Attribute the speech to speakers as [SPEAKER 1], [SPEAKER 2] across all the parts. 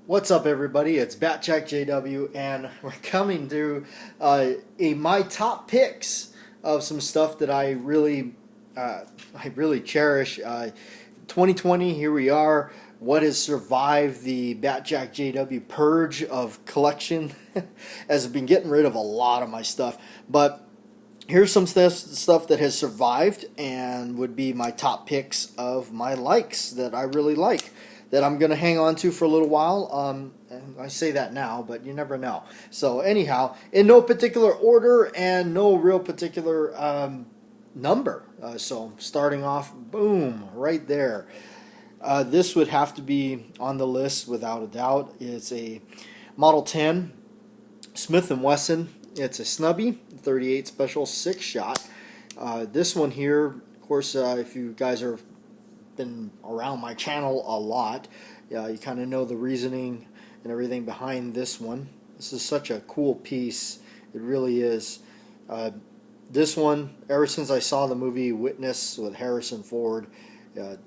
[SPEAKER 1] What's up, everybody? It's BATJAC J.W, and we're coming to my top picks of some stuff that I really cherish. 2020, here we are. What has survived the BATJAC J.W purge of collection? As I've been getting rid of a lot of my stuff, but here's some stuff that has survived and would be my top picks of my likes that I really like, that I'm going to hang on to for a little while. And I say that now, but you never know. So anyhow, in no particular order and no real particular number. So starting off, boom, right there. This would have to be on the list without a doubt. It's a Model 10 Smith & Wesson. It's a snubby 38 special 6-shot. This one here, of course, if you guys have been around my channel a lot, you kind of know the reasoning and everything behind this one. This is such a cool piece. It really is. This one, ever since I saw the movie Witness with Harrison Ford,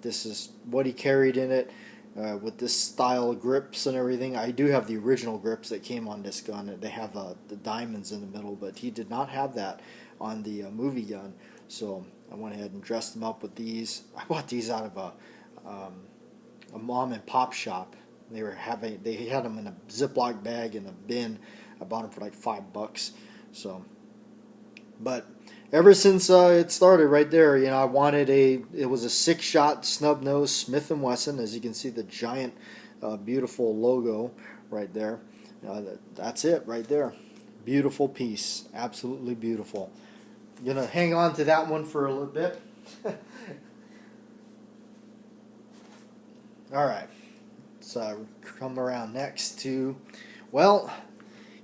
[SPEAKER 1] this is what he carried in it. With this style of grips and everything. I do have the original grips that came on this gun. They have the diamonds in the middle, but he did not have that on the movie gun. So I went ahead and dressed them up with these. I bought these out of a mom and pop shop. They had them in a Ziploc bag in a bin. I bought them for like $5. So, but ever since it started right there, I wanted it was a 6-shot snub nose Smith & Wesson. As you can see, the giant, beautiful logo right there. That's it right there. Beautiful piece. Absolutely beautiful. I'm going to hang on to that one for a little bit. Alright. So come around next to, well,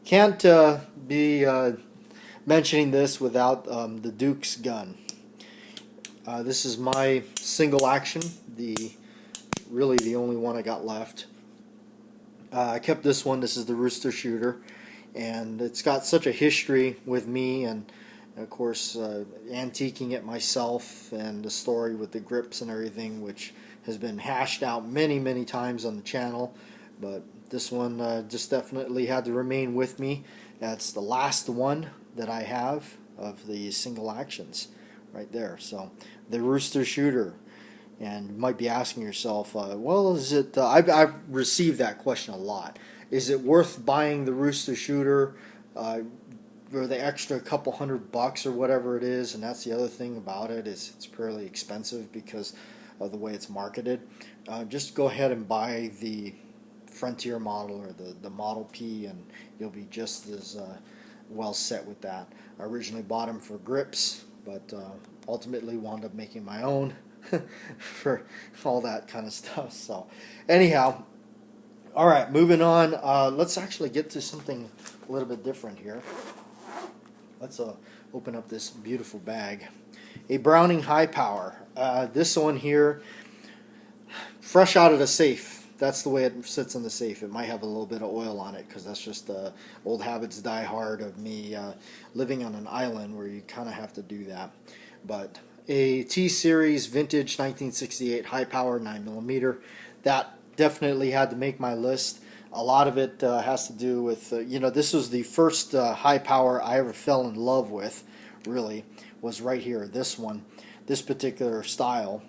[SPEAKER 1] can't be mentioning this without the Duke's gun. This is my single action, really the only one I got left. I kept this one. This is the Rooster shooter, and it's got such a history with me, and of course antiquing it myself, and the story with the grips and everything, which has been hashed out many times on the channel. But this one just definitely had to remain with me. That's the last one that I have of the single actions right there. So the Rooster shooter. And you might be asking yourself, well, is it I've received that question a lot. Is it worth buying the Rooster shooter for the extra couple $100 or whatever it is? And that's the other thing about it, is it's fairly expensive because of the way it's marketed. Just go ahead and buy the Frontier model or the Model P, and you'll be just as well set with that. I originally bought them for grips, but ultimately wound up making my own for all that kind of stuff. So anyhow, alright, moving on. Let's actually get to something a little bit different here. Let's open up this beautiful bag. A Browning High Power. This one here, fresh out of the safe. That's the way it sits in the safe. It might have a little bit of oil on it, because that's just old habits die hard of me living on an island where you kind of have to do that. But a T-Series vintage 1968 high power 9mm. That definitely had to make my list. A lot of it has to do with, this was the first high power I ever fell in love with, really, was right here. This one, this particular style.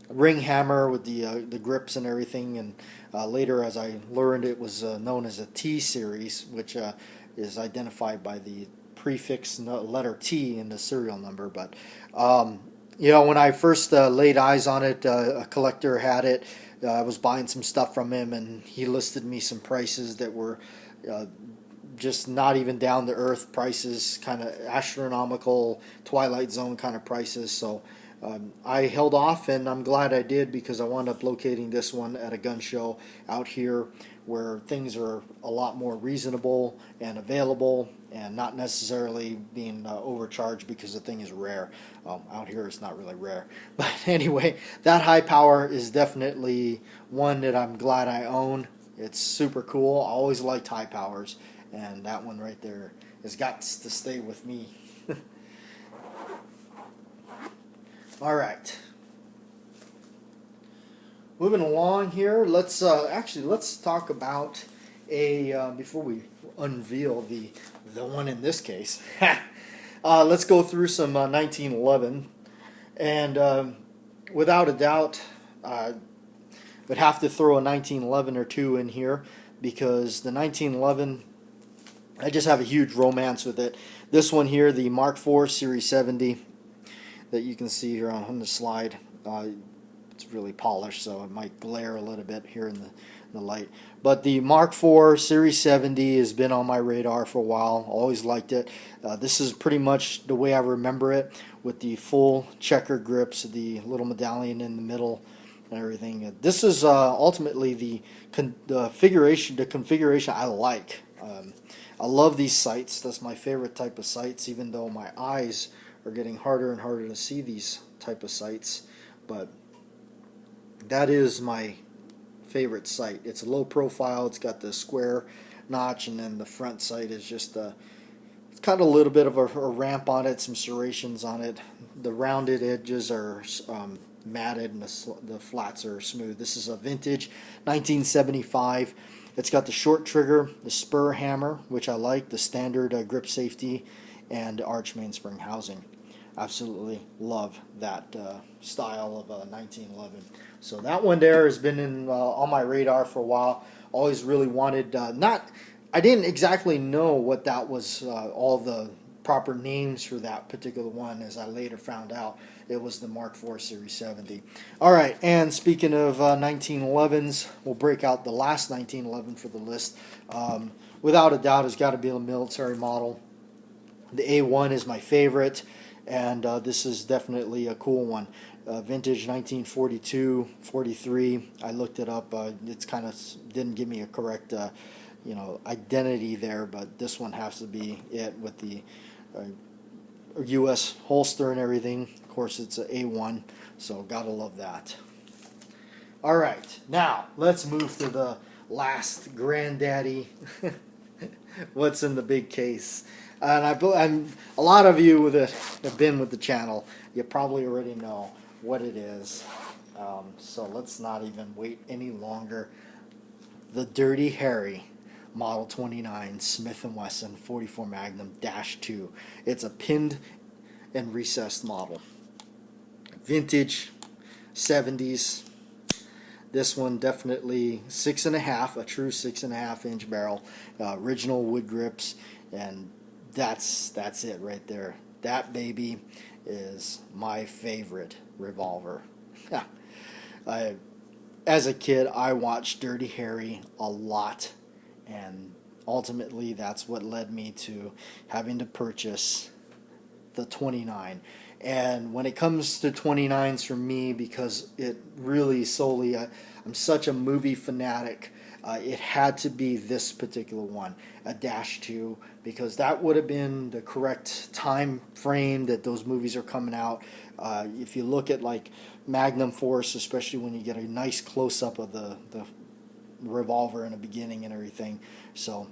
[SPEAKER 1] Ring hammer with the grips and everything, and later, as I learned, it was known as a T-Series, which is identified by the prefix letter T in the serial number. But when I first laid eyes on it, a collector had it. I was buying some stuff from him, and he listed me some prices that were just not even down to earth prices, kind of astronomical Twilight Zone kind of prices. So I held off, and I'm glad I did, because I wound up locating this one at a gun show out here where things are a lot more reasonable and available, and not necessarily being overcharged because the thing is rare. Out here it's not really rare. But anyway, that high power is definitely one that I'm glad I own. It's super cool. I always liked high powers, and that one right there has got to stay with me. Alright. moving along here, let's let's talk about a before we unveil the one in this case. Let's go through some 1911, and without a doubt, would have to throw a 1911 or two in here because the 1911, I just have a huge romance with it. This one here, the Mark IV Series 70, that you can see here on the slide. It's really polished, so it might glare a little bit here in the light. But the Mark IV Series 70 has been on my radar for a while. Always liked it. This is pretty much the way I remember it, with the full checker grips, the little medallion in the middle, and everything. This is ultimately the configuration I like. I love these sights. That's my favorite type of sights, even though my eyes are getting harder and harder to see these type of sights. But that is my favorite sight. It's a low profile. It's got the square notch, and then the front sight is just it's got a little bit of a ramp on it, some serrations on it. The rounded edges are matted, and the flats are smooth. This is a vintage 1975. It's got the short trigger, the spur hammer, which I like, the standard grip safety, and arch mainspring housing. Absolutely love that style of 1911. So that one there has been on my radar for a while. Always really wanted, I didn't exactly know what that was, all the proper names for that particular one, as I later found out it was the Mark IV Series 70. All right, and speaking of 1911s, we'll break out the last 1911 for the list. Without a doubt, it's got to be a military model. The A1 is my favorite, and this is definitely a cool one. Vintage 1942, 43. I looked it up. It's kind of didn't give me a correct, identity there, but this one has to be it with the U.S. holster and everything. Of course, it's an A1, so gotta love that. All right, now let's move to the last granddaddy. What's in the big case? And a lot of you that have been with the channel, you probably already know what it is. So let's not even wait any longer. The Dirty Harry Model 29 Smith & Wesson 44 Magnum -2. It's a pinned and recessed model. Vintage 70s. This one definitely 6.5, a true 6.5 inch barrel, original wood grips, and that's it right there. That baby is my favorite revolver. As a kid, I watched Dirty Harry a lot, and ultimately that's what led me to having to purchase the 29. And when it comes to 29s for me, because it really solely, I'm such a movie fanatic, it had to be this particular one, a -2, because that would have been the correct time frame that those movies are coming out. If you look at like Magnum Force, especially when you get a nice close-up of the revolver in the beginning and everything, so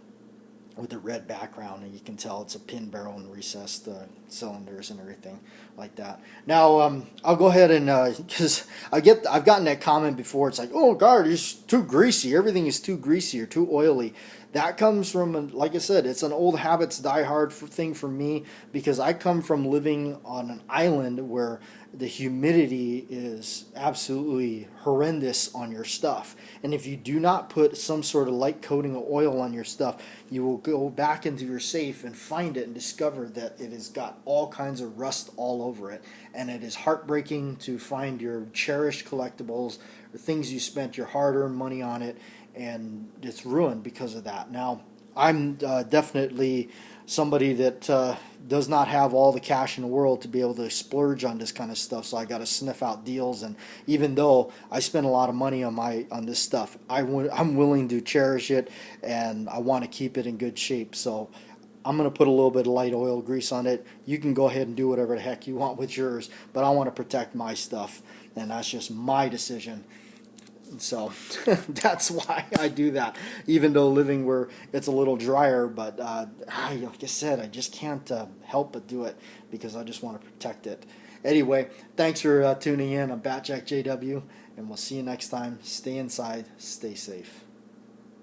[SPEAKER 1] with the red background, and you can tell it's a pin barrel and recessed cylinders and everything like that. Now, I'll go ahead and because I've gotten that comment before. It's like, oh God, it's too greasy. Everything is too greasy or too oily. That comes from, like I said, it's an old habits die hard thing for me, because I come from living on an island where the humidity is absolutely horrendous on your stuff. And if you do not put some sort of light coating of oil on your stuff, you will go back into your safe and find it and discover that it has got all kinds of rust all over it. And it is heartbreaking to find your cherished collectibles or things you spent your hard-earned money on it, and it's ruined because of that. Now, I'm definitely somebody that does not have all the cash in the world to be able to splurge on this kind of stuff, so I got to sniff out deals. And even though I spend a lot of money on this stuff, I'm willing to cherish it, and I want to keep it in good shape. So I'm going to put a little bit of light oil grease on it. You can go ahead and do whatever the heck you want with yours, but I want to protect my stuff, and that's just my decision. So that's why I do that, even though living where it's a little drier. But like I said, I just can't help but do it, because I just want to protect it. Anyway, thanks for tuning in on BATJAC J.W. and we'll see you next time. Stay inside, stay safe.